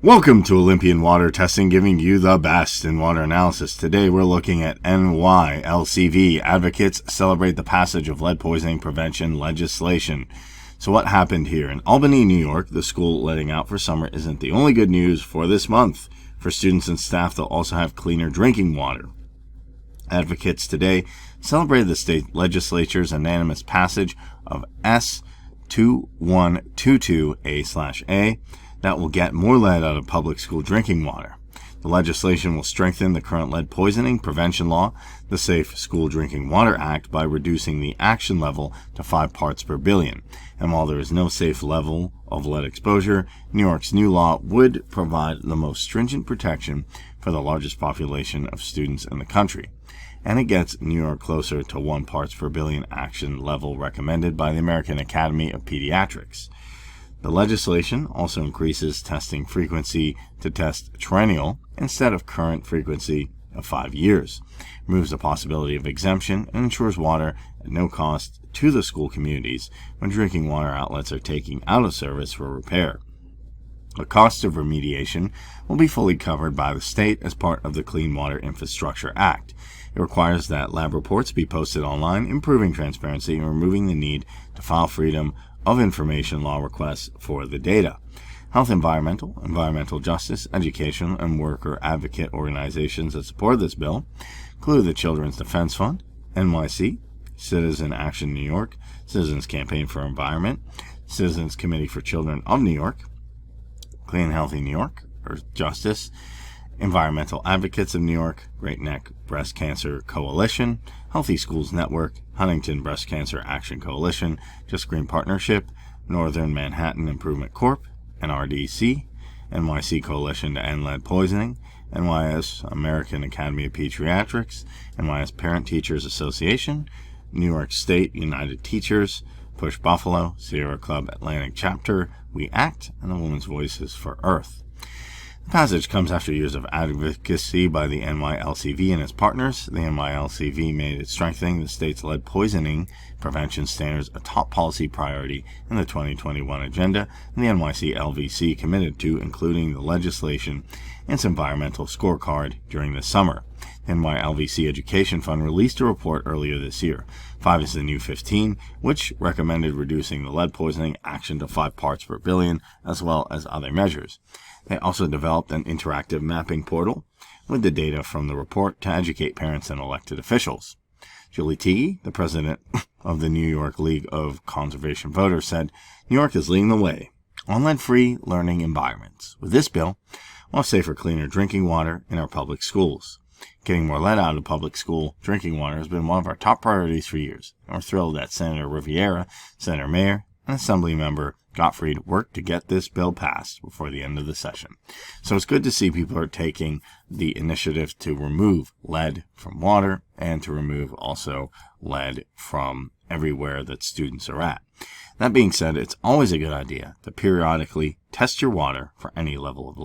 Welcome to Olympian Water Testing, giving you the best in water analysis. Today we're looking at NYLCV. Advocates celebrate the passage of lead poisoning prevention legislation. So what happened here? In Albany, New York, the school letting out for summer isn't the only good news for this month. For students and staff, they'll also have cleaner drinking water. Advocates today celebrated the state legislature's unanimous passage of S2122A/A that will get more lead out of public school drinking water. The legislation will strengthen the current lead poisoning prevention law, the Safe School Drinking Water Act, by reducing the action level to 5 parts per billion. And while there is no safe level of lead exposure, New York's new law would provide the most stringent protection for the largest population of students in the country. And it gets New York closer to 1 parts per billion action level recommended by the American Academy of Pediatrics. The legislation also increases testing frequency to test triennial instead of current frequency of 5 years, removes the possibility of exemption, and ensures water at no cost to the school communities when drinking water outlets are taken out of service for repair. The cost of remediation will be fully covered by the state as part of the Clean Water Infrastructure Act. It requires that lab reports be posted online, improving transparency and removing the need to file freedom of information law requests for the data. Health, environmental justice, educational, and worker advocate organizations that support this bill include the Children's Defense Fund, NYC, Citizen Action New York, Citizens Campaign for Environment, Citizens Committee for Children of New York, Clean and Healthy New York, Earth Justice, Environmental Advocates of New York, Great Neck Breast Cancer Coalition, Healthy Schools Network, Huntington Breast Cancer Action Coalition, Just Green Partnership, Northern Manhattan Improvement Corp., NRDC, NYC Coalition to End Lead Poisoning, NYS American Academy of Pediatrics, NYS Parent Teachers Association, New York State United Teachers, Push Buffalo, Sierra Club Atlantic Chapter, We Act, and the Women's Voices for Earth. The passage comes after years of advocacy by the NYLCV and its partners. The NYLCV made it strengthening the state's lead poisoning prevention standards a top policy priority in the 2021 agenda, and the NYC-LVC committed to including the legislation in its environmental scorecard during the summer. The NYLVC Education Fund released a report earlier this year. 5 is the new 15, which recommended reducing the lead poisoning action to 5 parts per billion, as well as other measures. They also developed an interactive mapping portal with the data from the report to educate parents and elected officials. Julie Teague, the president of the New York League of Conservation Voters, said, "New York is leading the way on lead-free learning environments. With this bill, we'll have safer, cleaner drinking water in our public schools. Getting more lead out of public school drinking water has been one of our top priorities for years, and we're thrilled that Senator Riviera, Senator Mayer, and Assemblymember Gottfried worked to get this bill passed before the end of the session." So it's good to see people are taking the initiative to remove lead from water and to remove also lead from everywhere that students are at. That being said, it's always a good idea to periodically test your water for any level of lead.